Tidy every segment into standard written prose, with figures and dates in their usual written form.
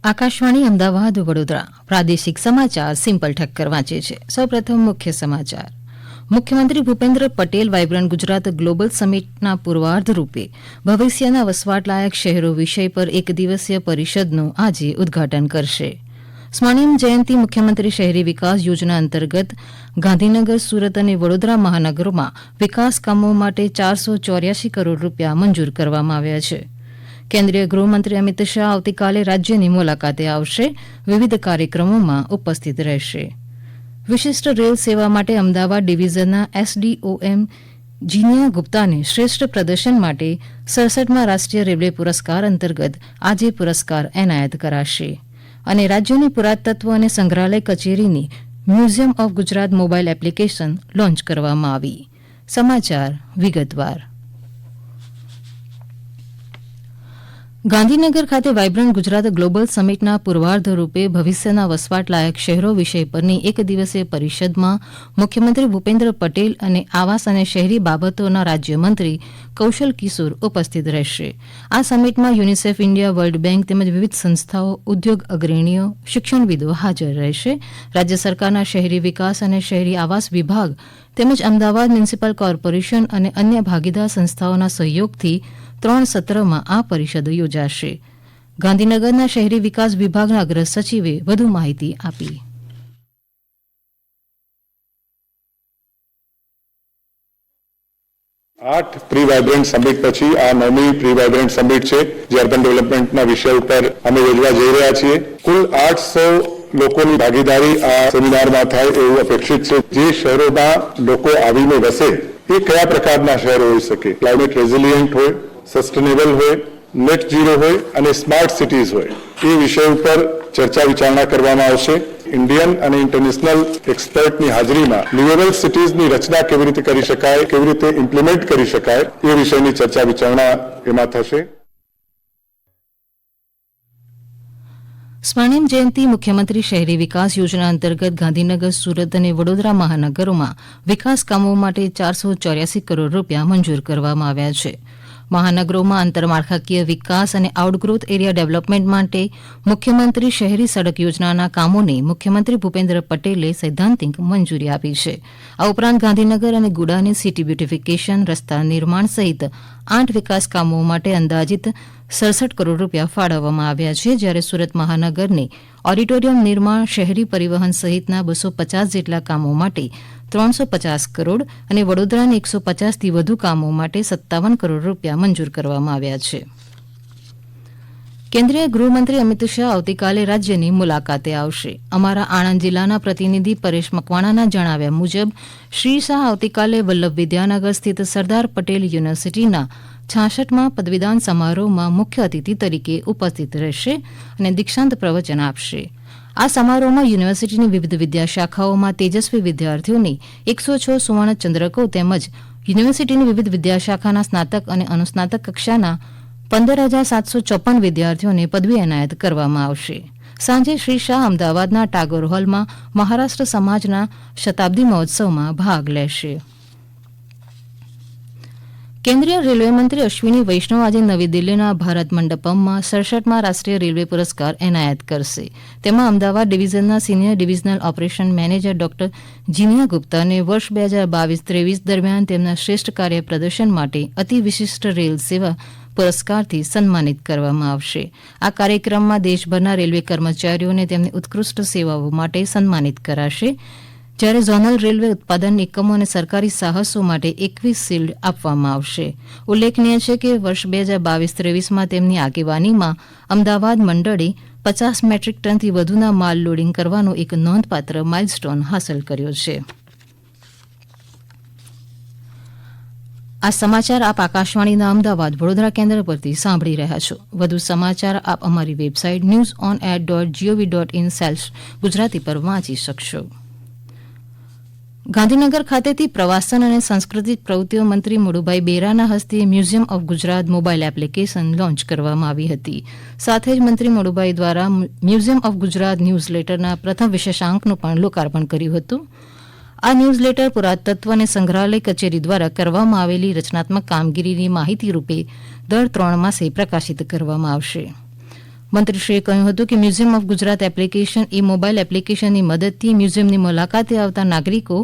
આકાશવાણી અમદાવાદ વડોદરા પ્રાદેશિક સમાચાર સિમ્પલ ઠક્કર વાંચે છે. સૌપ્રથમ મુખ્ય સમાચાર. મુખ્યમંત્રી ભૂપેન્દ્ર પટેલ વાયબ્રન્ટ ગુજરાત ગ્લોબલ સમિટના પૂર્વાર્ધ રૂપે ભવિષ્યના વસવાટલાયક શહેરો વિષય પર એક દિવસીય પરિષદનું આજે ઉદઘાટન કરશે. સ્વર્ણિમ જયંતિ મુખ્યમંત્રી શહેરી વિકાસ યોજના અંતર્ગત ગાંધીનગર, સુરત અને વડોદરા મહાનગરોમાં વિકાસ કામો માટે 484 કરોડ રૂપિયા મંજૂર કરવામાં આવ્યા છે. કેન્દ્રીય ગૃહમંત્રી અમિત શાહ આવતીકાલે રાજ્યની મુલાકાતે આવશે. વિવિધ કાર્યક્રમોમાં ઉપસ્થિત રહેશે. વિશિષ્ટ રેલ સેવા માટે અમદાવાદ ડિવિઝનના એસડીઓએમ જીનિયા ગુપ્તાને શ્રેષ્ઠ પ્રદર્શન માટે 67મા રાષ્ટ્રીય રેલવે પુરસ્કાર અંતર્ગત આજે પુરસ્કાર એનાયત કરાશે. અને રાજ્યની પુરાતત્વ અને સંગ્રહાલય કચેરીની museum of Gujarat mobile application launch કરવામાં આવી. સમાચાર વિગતવાર. ગાંધીનગર ખાતે વાયબ્રન્ટ ગુજરાત ગ્લોબલ સમિટના પૂર્વાર્ધ રૂપે ભવિષ્યના વસવાટલાયક શહેરો વિષય પરની એક દિવસીય પરિષદમાં મુખ્યમંત્રી ભૂપેન્દ્ર પટેલ અને આવાસ અને શહેરી બાબતોના રાજ્યમંત્રી કૌશલ કિશોર ઉપસ્થિત રહેશે. આ સમિટમાં યુનિસેફ ઇન્ડિયા, વર્લ્ડ બેંક તેમજ વિવિધ સંસ્થાઓ, ઉદ્યોગ અગ્રણીઓ, શિક્ષણવિદો હાજર રહેશે. રાજ્ય સરકારના શહેરી વિકાસ અને શહેરી આવાસ વિભાગ તેમજ અમદાવાદ મ્યુનિસિપલ કોર્પોરેશન અને અન્ય ભાગીદાર સંસ્થાઓના સહયોગથી 3 સત્રમાં આ પરિષદ યોજાશે. ગાંધીનગરના શહેરી વિકાસ વિભાગના અગ્ર સચિવે વધુ માહિતી આપી. 8 પ્રી વાયબ્રન્ટ સમિટ પછી આ 9મી પ્રી વાયબ્રન્ટ સમિટ છે જે અર્બન ડેવલપમેન્ટના વિષય ઉપર અમે યોજવા જઈ રહ્યા છીએ. કુલ 800 લોકોની ભાગીદારી આ સેમિનારમાં થાય એવું અપેક્ષિત છે. જે શહેરોમાં લોકો આવીને વસે એ કયા પ્રકારના શહેરો હોઈ શકે, ક્લાઇમેટ રેઝિલિયન્ટ હોય, સસ્ટેનેબલ હોય, નેટ ઝીરો હોય અને સ્માર્ટ સિટીઝ હોય, એ વિષય ઉપર ચર્ચા વિચારણા કરવામાં આવશે. ઇન્ડિયન અને ઇન્ટરનેશનલ એક્સપર્ટની હાજરીમાં લિવેબલ સિટીઝની રચના કેવી રીતે કરી શકાય, કેવી રીતે ઇમ્પ્લિમેન્ટ કરી શકાય એ વિષયની ચર્ચા વિચારણા એમાં થશે. સ્વર્ણિમ જયંતિ મુખ્યમંત્રી શહેરી વિકાસ યોજના અંતર્ગત ગાંધીનગર, સુરત અને વડોદરા મહાનગરોમાં વિકાસ કામો માટે 484 કરોડ રૂપિયા મંજૂર કરવામાં આવ્યા છે. મહાનગરોમાં આંતરમાળખાકીય વિકાસ અને આઉટગ્રોથ એરિયા ડેવલપમેન્ટ માટે મુખ્યમંત્રી શહેરી સડક યોજનાના કામોને મુખ્યમંત્રી ભૂપેન્દ્ર પટેલે સૈદ્ધાંતિક મંજૂરી આપી છે. આ ઉપરાંત ગાંધીનગર અને ગુડાની સિટી બ્યુટિફિકેશન, રસ્તા નિર્માણ સહિત 8 વિકાસ કામો માટે અંદાજિત 67 કરોડ રૂપિયા ફાળવવામાં આવ્યા છે. જ્યારે સુરત મહાનગરને ઓડિટોરિયમ નિર્માણ, શહેરી પરિવહન સહિતના 250 જેટલા કામો માટે 350 કરોડ અને વડોદરાને 150 થી વધુ કામો માટે 57 કરોડ રૂપિયા મંજૂર કરવામાં આવ્યા છે. કેન્દ્રીય ગૃહમંત્રી અમિત શાહ આવતીકાલે રાજ્યની મુલાકાતે આવશે. અમારા આણંદ જિલ્લાના પ્રતિનિધિ પરેશ મકવાણાના જણાવ્યા મુજબ શ્રી શાહ આવતીકાલે વલ્લભ વિદ્યાનગર સ્થિત સરદાર પટેલ યુનિવર્સિટીના 66મા પદવીદાન સમારોહમાં મુખ્ય અતિથિ તરીકે ઉપસ્થિત રહેશે અને દીક્ષાંત પ્રવચન આપશે. આ સમારોહમાં યુનિવર્સિટીની વિવિધ વિદ્યાશાખાઓમાં તેજસ્વી વિદ્યાર્થીઓને 106 સુવર્ણ ચંદ્રકો તેમજ યુનિવર્સિટીની વિવિધ વિદ્યાશાખાના સ્નાતક અને અનુસ્નાતક કક્ષાના 15,754 વિદ્યાર્થીઓને પદવી એનાયત કરવામાં આવશે. સાંજે શ્રી શાહ અમદાવાદના ટાગોર હોલમાં મહારાષ્ટ્ર સમાજના શતાબ્દી મહોત્સવમાં ભાગ લેશે. કેન્દ્રીય રેલવે મંત્રી અશ્વિની વૈષ્ણવ આજે નવી દિલ્હીના ભારત મંડપમમાં 67મા રાષ્ટ્રીય રેલવે પુરસ્કાર એનાયત કરશે. તેમાં અમદાવાદ ડિવિઝનના senior divisional operation manager doctor Jinia ગુપ્તાને વર્ષ 2022-23 દરમિયાન તેમના શ્રેષ્ઠ કાર્ય પ્રદર્શન માટે અતિ વિશિષ્ટ રેલ સેવા પુરસ્કારથી સન્માનિત કરવામાં આવશે. આ કાર્યક્રમમાં દેશભરના રેલવે કર્મચારીઓને તેમની ઉત્કૃષ્ટ સેવાઓ માટે સન્માનિત કરાશે. જ્યારે ઝોનલ રેલવે ઉત્પાદન એકમો અને સરકારી સાહસો માટે 21 શિલ્ડ આપવામાં આવશે. ઉલ્લેખનીય છે કે વર્ષ 2022-23માં તેમની આગેવાનીમાં અમદાવાદ મંડળે 50 મેટ્રિક ટનથી વધુના માલ લોડિંગ કરવાનો એક નોંધપાત્ર માઇલસ્ટોન હાંસલ કર્યો છે. આ સમાચાર આપ આકાશવાણીના અમદાવાદ વડોદરા કેન્દ્ર પરથી સાંભળી રહ્યા છો. વધુ સમાચાર આપ અમારી વેબસાઇટ newsonair.gov.in/ ગુજરાતી પર વાંચી શકશો. ગાંધીનગર ખાતેથી પ્રવાસન અને સાંસ્કૃતિક પ્રવૃત્તિઓ મંત્રી મુળુભાઈ બેરાના હસ્તે museum of Gujarat mobile application launch કરવામાં આવી હતી. સાથે જ મંત્રી મુળુભાઈ દ્વારા મ્યુઝિયમ ઓફ ગુજરાત ન્યૂઝલેટરના પ્રથમ વિશેષાંકનું પણ લોકાર્પણ કર્યું હતું. આ ન્યૂઝલેટર પુરાતત્વ અને સંગ્રહાલય કચેરી દ્વારા કરવામાં આવેલી રચનાત્મક કામગીરીની માહિતી રૂપે દર 3 માસે પ્રકાશિત કરવામાં આવશે. મંત્રીશ્રીએ કહ્યું હતું કે museum of Gujarat application A mobile એપ્લિકેશનની મદદથી મ્યુઝિયમની મુલાકાતે આવતા નાગરિકો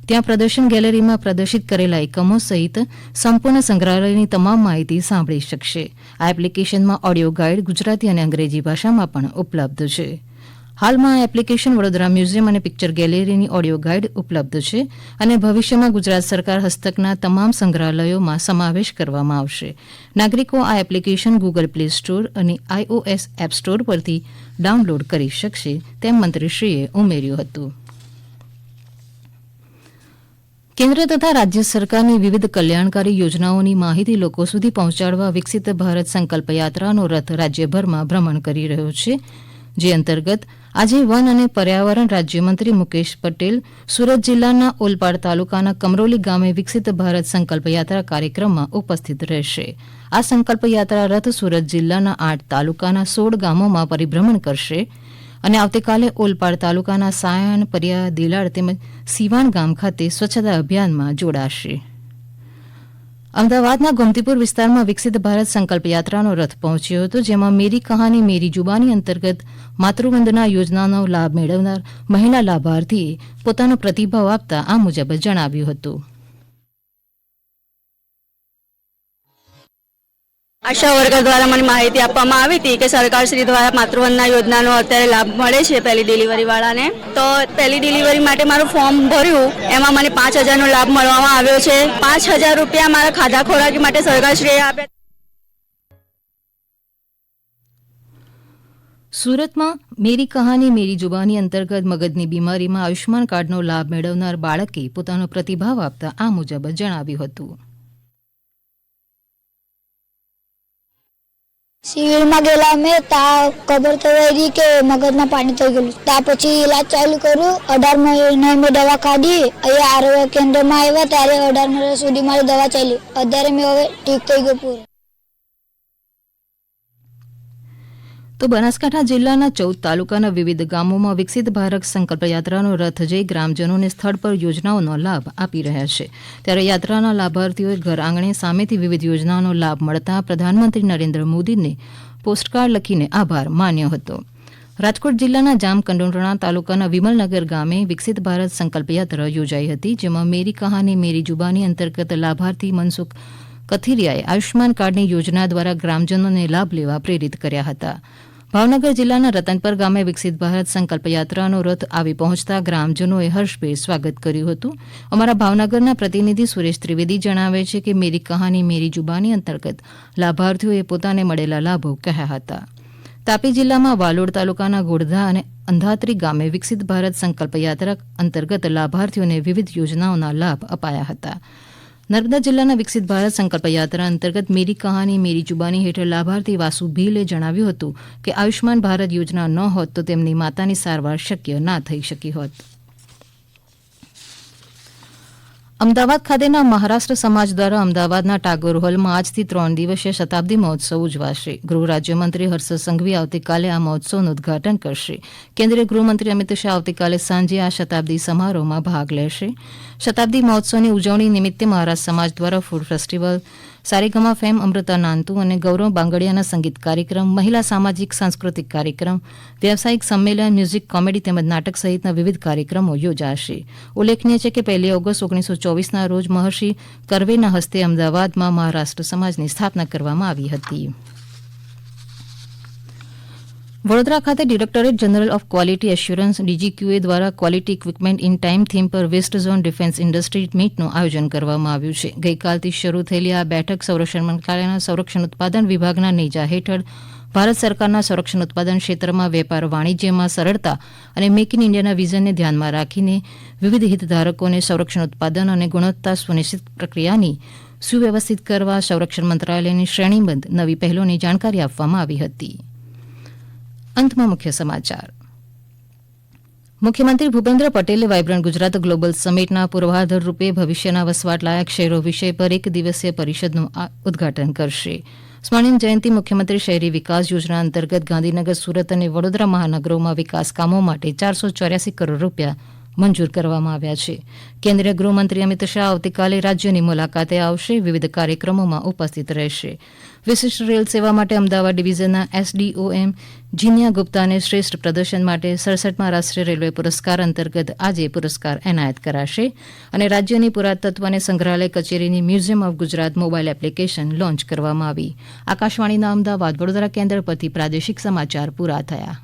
ત્યાં પ્રદર્શન ગેલેરીમાં પ્રદર્શિત કરેલા એકમો સહિત સંપૂર્ણ સંગ્રહાલયની તમામ માહિતી સાંભળી શકશે. આ એપ્લિકેશનમાં ઓડિયો ગાઈડ ગુજરાતી અને અંગ્રેજી ભાષામાં પણ ઉપલબ્ધ છે. હાલમાં આ એપ્લિકેશન વડોદરા મ્યુઝિયમ અને પિક્ચર ગેલેરીની ઓડિયો ગાઈડ ઉપલબ્ધ છે અને ભવિષ્યમાં ગુજરાત સરકાર હસ્તકના તમામ સંગ્રહાલયોમાં સમાવેશ કરવામાં આવશે. નાગરિકો આ એપ્લિકેશન ગૂગલ પ્લે સ્ટોર અને iOS એપ સ્ટોર પરથી ડાઉનલોડ કરી શકશે તેમ મંત્રીશ્રીએ ઉમેર્યું હતું. કેન્દ્ર તથા રાજ્ય સરકારની વિવિધ કલ્યાણકારી યોજનાઓની માહિતી લોકો સુધી પહોંચાડવા વિકસિત ભારત સંકલ્પ યાત્રાનો રથ રાજ્યભરમાં ભ્રમણ કરી રહ્યો છે. જે અંતર્ગત આજે વન અને પર્યાવરણ રાજ્યમંત્રી મુકેશ પટેલ સુરત જિલ્લાના ઓલપાડ તાલુકાના કમરોલી ગામે વિકસિત ભારત સંકલ્પ યાત્રા કાર્યક્રમમાં ઉપસ્થિત રહેશે. આ સંકલ્પ યાત્રા રથ સુરત જિલ્લાના 8 તાલુકાના 16 ગામોમાં પરિભ્રમણ કરશે અને આવતીકાલે ઓલપાડ તાલુકાના સાયણ, પરિયા, દેલાડ તેમજ સિવાણ ગામ ખાતે સ્વચ્છતા અભિયાનમાં જોડાશે. અમદાવાદના ગોમતીપુર વિસ્તારમાં વિકસિત ભારત સંકલ્પ યાત્રાનો રથ પહોંચ્યો હતો, જેમાં મેરી કહાની મેરી જુબાની અંતર્ગત માતૃવંદના યોજનાનો લાભ મેળવનાર મહિલા લાભાર્થીએ પોતાનો પ્રતિભાવ આપતા આ મુજબ જણાવ્યું હતું. આશા વર્કર દ્વારા મને માહિતી આપવામાં આવી હતી કે સરકાર શ્રી દ્વારા માતૃવંદના યોજનાનો અત્યારે લાભ મળે છે પહેલી ડિલિવરી વાળાને. તો પહેલી ડિલિવરી માટે મારું ફોર્મ ભર્યું, એમાં મને 5,000નો લાભ મળવામાં આવ્યો છે. 5,000 રૂપિયા મારા ખાધા ખોરાકી માટે સરકાર શ્રીએ આપ્યા. સુરતમાં મેરી કહાની મેરી જુબાની અંતર્ગત મગજની બીમારીમાં આયુષ્માન કાર્ડનો લાભ મેળવનાર બાળકે પોતાનો પ્રતિભાવ આપતા આ મુજબ જણાવ્યું હતું. સિવિલમાં ગયેલા અમે ત્યાં ખબર તો પડી કે મગજમાં પાણી થઈ ગયેલું. ત્યાં પછી ઈલાજ ચાલુ કર્યું. 18 મહિને મેં દવા ખાધી. અહીંયા આરોગ્ય કેન્દ્રમાં આવ્યા ત્યારે 18 મહિના સુધી મારી દવા ચાલી. અત્યારે મેં હવે ઠીક થઈ ગયું પૂરું. તો બનાસકાંઠા જિલ્લાના 14 તાલુકાના વિવિધ ગામોમાં વિકસિત ભારત સંકલ્પ યાત્રાનો રથ જઈ ગ્રામજનોને સ્થળ પર યોજનાઓનો લાભ આપી રહ્યા છે. ત્યારે યાત્રાના લાભાર્થીઓએ ઘર આંગણે સામેથી વિવિધ યોજનાઓનો લાભ મળતા પ્રધાનમંત્રી નરેન્દ્ર મોદીને પોસ્ટકાર્ડ લખીને આભાર માન્યો હતો. રાજકોટ જિલ્લાના જામકંડોરણા તાલુકાના વિમલનગર ગામે વિકસિત ભારત સંકલ્પ યાત્રા યોજાઈ હતી, જેમાં મેરી કહાની મેરી જુબાની અંતર્ગત લાભાર્થી મનસુખ કથિરિયાએ આયુષ્માન કાર્ડની યોજના દ્વારા ગ્રામજનોને લાભ લેવા પ્રેરિત કર્યા હતા. ભાવનગર જિલ્લાના રતનપર ગામે વિકસિત ભારત સંકલ્પ યાત્રાનો રથ આવી પહોંચતા ગ્રામજનોએ હર્ષભેર સ્વાગત કર્યું હતું. અમારા ભાવનગરના પ્રતિનિધિ સુરેશ ત્રિવેદી જણાવે છે કે મેરી કહાની મેરી જુબાની અંતર્ગત લાભાર્થીઓએ પોતાને મળેલા લાભો કહ્યા હતા. તાપી જિલ્લામાં વાલોડ તાલુકાના ગોળધા અને અંધાત્રી ગામે વિકસિત ભારત સંકલ્પ યાત્રા અંતર્ગત લાભાર્થીઓને વિવિધ યોજનાઓના લાભ અપાયા હતા. નર્મદા જિલ્લાના વિકસિત ભારત સંકલ્પ યાત્રા અંતર્ગત મેરી કહાની મેરી જુબાની હેઠળ લાભાર્થી વાસુ ભીલે જણાવ્યું હતું કે આયુષ્માન ભારત યોજના ન હોત તો તેમની માતાની સારવાર શક્ય ના થઈ શકી હોત. અમદાવાદ ખાતેના મહારાષ્ટ્ર સમાજ દ્વારા અમદાવાદના ટાગોર હોલમાં આજથી 3 દિવસીય શતાબ્દી મહોત્સવ ઉજવાશે. ગૃહ રાજ્યમંત્રી હર્ષ સંઘવી આવતીકાલે આ મહોત્સવનું ઉદઘાટન કરશે. કેન્દ્રીય ગૃહમંત્રી અમિત શાહ આવતીકાલે સાંજે આ શતાબ્દી સમારોહમાં ભાગ લેશે. શતાબ્દી મહોત્સવની ઉજવણી નિમિત્તે મહારાષ્ટ્ર સમાજ દ્વારા food festival, Saregama fame Amruta Natu અને ગૌરવ બાંગડિયાના સંગીત કાર્યક્રમ, મહિલા સામાજિક સાંસ્કૃતિક કાર્યક્રમ, વ્યવસાયિક સંમેલન, મ્યુઝિક, કોમેડી તેમજ નાટક સહિતના વિવિધ કાર્યક્રમો યોજાશે. ઉલ્લેખનીય છે કે 1 ઓગસ્ટ 1924ના રોજ મહર્ષિ કર્વેના હસ્તે અમદાવાદમાં મહારાષ્ટ્ર સમાજની સ્થાપના કરવામાં આવી હતી. વડોદરા ખાતે directorate general of quality assurance DGQA દ્વારા quality equipment in time theme પર વેસ્ટ ઝોન ડિફેન્સ ઇન્ડસ્ટ્રી મીટનું આયોજન કરવામાં આવ્યું છે. ગઈકાલથી શરૂ થયેલી આ બેઠક સંરક્ષણ મંત્રાલયના સંરક્ષણ ઉત્પાદન વિભાગના નેજા હેઠળ ભારત સરકારના સંરક્ષણ ઉત્પાદન ક્ષેત્રમાં વેપાર વાણિજ્યમાં સરળતા અને મેક ઇન ઇન્ડિયાના વિઝનને ધ્યાનમાં રાખીને વિવિધ હિતધારકોને સંરક્ષણ ઉત્પાદન અને ગુણવત્તા સુનિશ્ચિત પ્રક્રિયાની સુવ્યવસ્થિત કરવા સંરક્ષણ મંત્રાલયની શ્રેણીબદ્ધ નવી પહેલોની જાણકારી આપવામાં આવી હતી. અંતમાં મુખ્ય સમાચાર. મુખ્યમંત્રી ભૂપેન્દ્ર પટેલે વાયબ્રન્ટ ગુજરાત ગ્લોબલ સમિટના પૂર્વાધાર રૂપે ભવિષ્યના વસવાટલાયક શહેરો વિષય પર 1 દિવસીય પરિષદનું ઉદઘાટન કરશે. સ્વર્ણિમ જયંતિ મુખ્યમંત્રી શહેરી વિકાસ યોજના અંતર્ગત ગાંધીનગર, સુરત અને વડોદરા મહાનગરોમાં વિકાસ કામો માટે 484 કરોડ રૂપિયા મંજૂર કરવામાં આવ્યા છે. કેન્દ્રીય ગૃહમંત્રી અમિત શાહ આવતીકાલે રાજ્યની મુલાકાતે આવશે, વિવિધ કાર્યક્રમોમાં ઉપસ્થિત રહેશે. વિશિષ્ટ રેલ સેવા માટે અમદાવાદ ડિવિઝનના એસડીઓએમ જીનિયા ગુપ્તાને શ્રેષ્ઠ પ્રદર્શન માટે 67મા રાષ્ટ્રીય રેલવે પુરસ્કાર અંતર્ગત આજે પુરસ્કાર એનાયત કરાશે અને રાજ્યની પુરાતત્વ અને સંગ્રહાલય કચેરીની museum of Gujarat mobile application launch કરવામાં આવી. આકાશવાણીના અમદાવાદ વડોદરા કેન્દ્ર પરથી પ્રાદેશિક સમાચાર પૂરા થયા.